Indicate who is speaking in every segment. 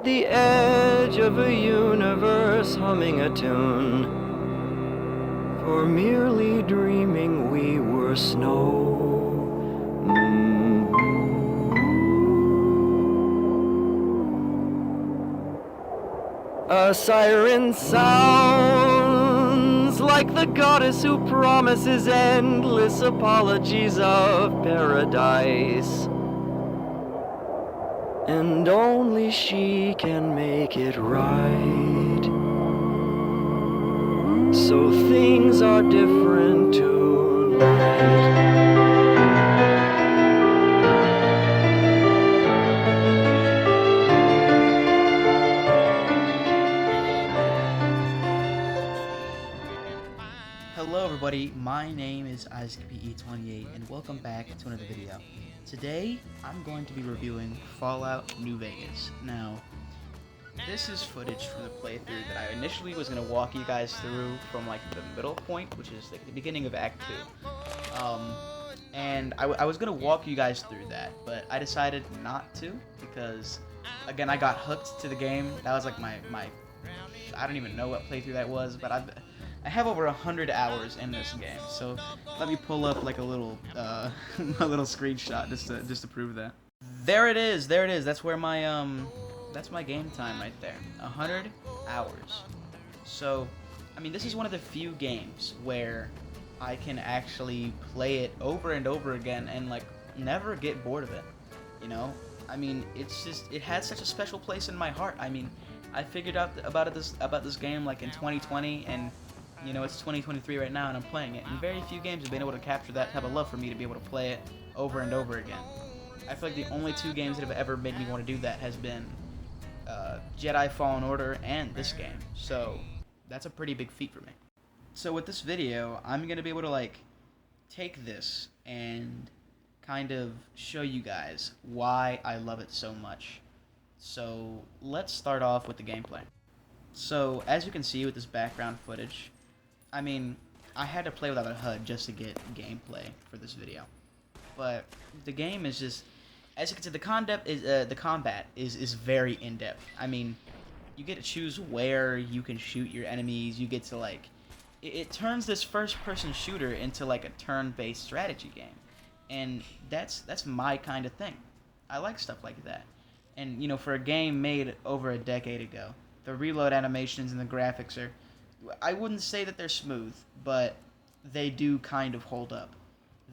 Speaker 1: at the edge of a universe humming a tune. For merely dreaming we were snow. A siren sounds like the goddess who promises endless apologies of paradise. And only she can make it right. So things are different tonight.
Speaker 2: Hello everybody, my name is IsaacPE28 and welcome back to another video. Today, I'm going to be reviewing Fallout New Vegas. Now, this is footage from the playthrough that I initially was going to walk you guys through from like the middle point, which is like the beginning of Act 2. And I was going to walk you guys through that, but I decided not to because, again, I got hooked to the game. That was like my I don't even know what playthrough that was, but I have over 100 hours in this game, so let me pull up like a little a little screenshot just to prove that. There it is. That's where my that's my game time right there. 100 hours. So, I mean, this is one of the few games where I can actually play it over and over again and like never get bored of it. You know? I mean, it's just it has such a special place in my heart. I mean, I figured out about this game like in 2020, and you know, it's 2023 right now and I'm playing it, and very few games have been able to capture that type of love for me to be able to play it over and over again. I feel like the only two games that have ever made me want to do that has been Jedi Fallen Order and this game, so that's a pretty big feat for me. So with this video, I'm going to be able to like take this and kind of show you guys why I love it so much. So let's start off with the gameplay. So as you can see with this background footage, I mean, I had to play without a HUD just to get gameplay for this video. But the game is just, as you can see, the combat is very in-depth. I mean, you get to choose where you can shoot your enemies. You get to like, it turns this first-person shooter into like a turn-based strategy game, and that's my kind of thing. I like stuff like that. And you know, for a game made over a decade ago, the reload animations and the graphics are, I wouldn't say that they're smooth, but they do kind of hold up.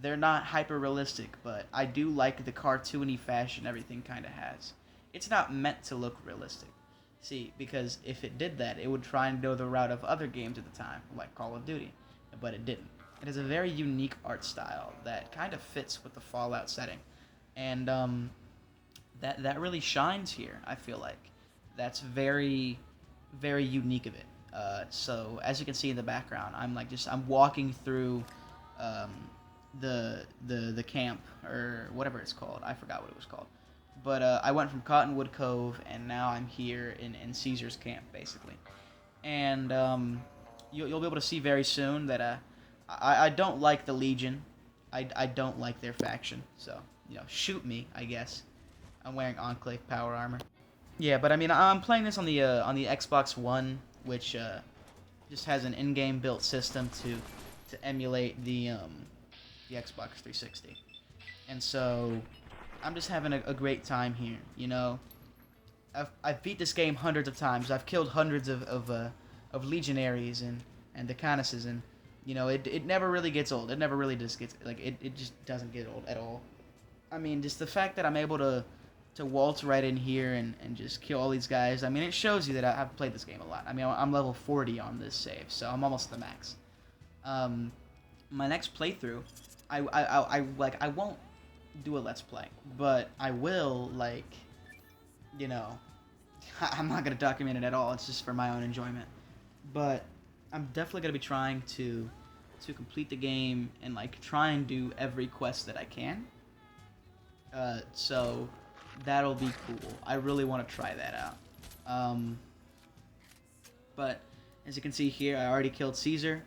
Speaker 2: They're not hyper-realistic, but I do like the cartoony fashion everything kind of has. It's not meant to look realistic. See, because if it did that, it would try and go the route of other games at the time, like Call of Duty, but it didn't. It has a very unique art style that kind of fits with the Fallout setting, and that really shines here, I feel like. That's very, very unique of it. So as you can see in the background, I'm walking through the camp, or whatever it's called. I forgot what it was called. But I went from Cottonwood Cove, and now I'm here in Caesar's camp, basically. And you'll be able to see very soon that I don't like the Legion. I don't like their faction. So, you know, shoot me, I guess. I'm wearing Enclave power armor. Yeah, but I mean, I'm playing this on the Xbox One, which just has an in-game built system to emulate the Xbox 360, and so I'm just having a great time here. You know, I've beat this game hundreds of times. I've killed hundreds of legionaries and decanesses, and you know, it never really gets old. It never really just gets like it just doesn't get old at all. I mean, just the fact that I'm able to waltz right in here and just kill all these guys, I mean, it shows you that I've played this game a lot. I mean, I'm level 40 on this save, so I'm almost to the max. My next playthrough, I won't do a let's play, but I will, like, you know, I'm not going to document it at all, it's just for my own enjoyment. But I'm definitely going to be trying to complete the game and, like, try and do every quest that I can. So that'll be cool. I really want to try that out. But as you can see here, I already killed Caesar.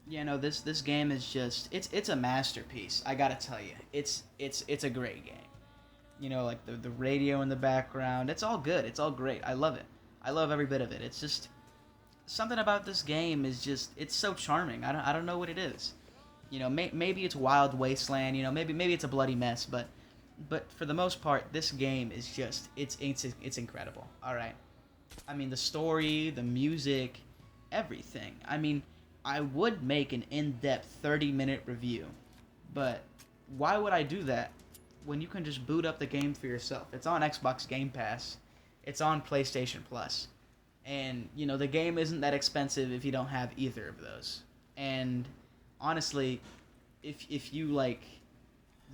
Speaker 2: You know, this game is just it's a masterpiece. I gotta tell you, it's a great game. You know, like the radio in the background. It's all good. It's all great. I love it. I love every bit of it. It's just something about this game is just it's so charming. I don't know what it is. You know, maybe it's Wild Wasteland. You know, maybe it's a bloody mess. But for the most part, this game is just it's incredible. All right. I mean, the story, the music, everything. I mean, I would make an in-depth 30-minute review, but why would I do that when you can just boot up the game for yourself? It's on Xbox Game Pass. It's on PlayStation Plus. And, you know, the game isn't that expensive if you don't have either of those. And honestly, if you, like,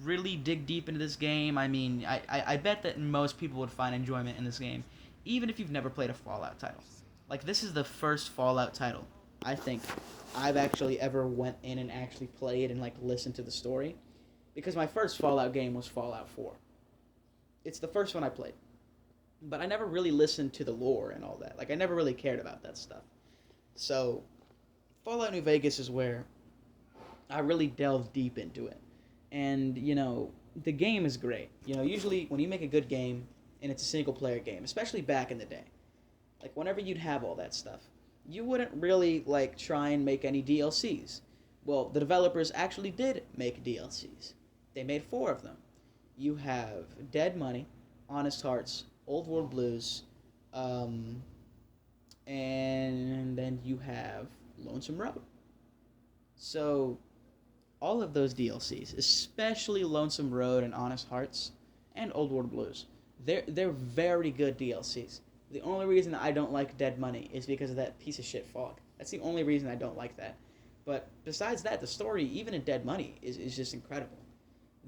Speaker 2: really dig deep into this game, I mean, I bet that most people would find enjoyment in this game, even if you've never played a Fallout title. Like, this is the first Fallout title I think I've actually ever went in and actually played and, like, listened to the story. Because my first Fallout game was Fallout 4. It's the first one I played. But I never really listened to the lore and all that. Like, I never really cared about that stuff. So, Fallout New Vegas is where I really delved deep into it. And, you know, the game is great. You know, usually when you make a good game and it's a single-player game, especially back in the day, like, whenever you'd have all that stuff, you wouldn't really, like, try and make any DLCs. Well, the developers actually did make DLCs. They made 4 of them. You have Dead Money, Honest Hearts, Old World Blues, and then you have Lonesome Road. So, all of those DLCs, especially Lonesome Road and Honest Hearts, and Old World Blues, they're very good DLCs. The only reason I don't like Dead Money is because of that piece of shit fog. That's the only reason I don't like that. But besides that, the story, even in Dead Money, is just incredible.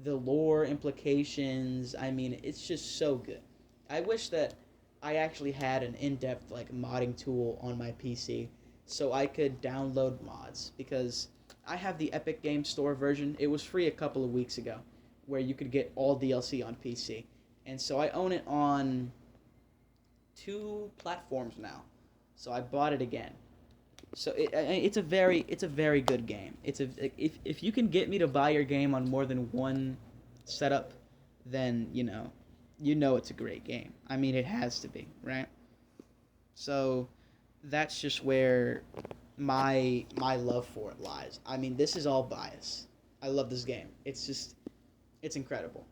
Speaker 2: The lore implications, I mean, it's just so good. I wish that I actually had an in-depth, like, modding tool on my PC so I could download mods, because I have the Epic Games Store version. It was free a couple of weeks ago, where you could get all DLC on PC. And so I own it on 2 platforms now. So I bought it again. So it's a very good game. If you can get me to buy your game on more than one setup, then you know it's a great game. I mean, it has to be, right? So that's just where my love for it lies. I mean, this is all bias. I love this game. It's incredible.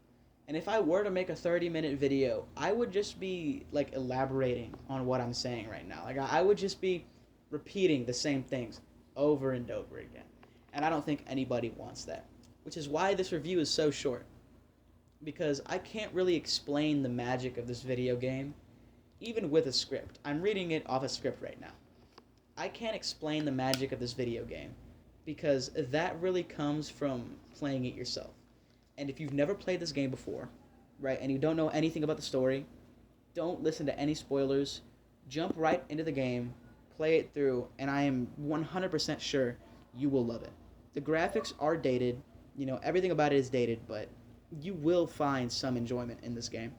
Speaker 2: And if I were to make a 30-minute video, I would just be, like, elaborating on what I'm saying right now. Like, I would just be repeating the same things over and over again. And I don't think anybody wants that. Which is why this review is so short. Because I can't really explain the magic of this video game, even with a script. I'm reading it off a script right now. I can't explain the magic of this video game, because that really comes from playing it yourself. And if you've never played this game before, right, and you don't know anything about the story, don't listen to any spoilers. Jump right into the game, play it through, and I am 100% sure you will love it. The graphics are dated, you know, everything about it is dated, but you will find some enjoyment in this game.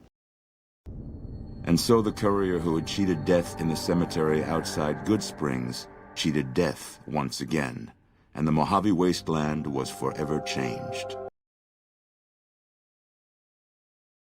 Speaker 3: And so the courier who had cheated death in the cemetery outside Good Springs cheated death once again, and the Mojave Wasteland was forever changed.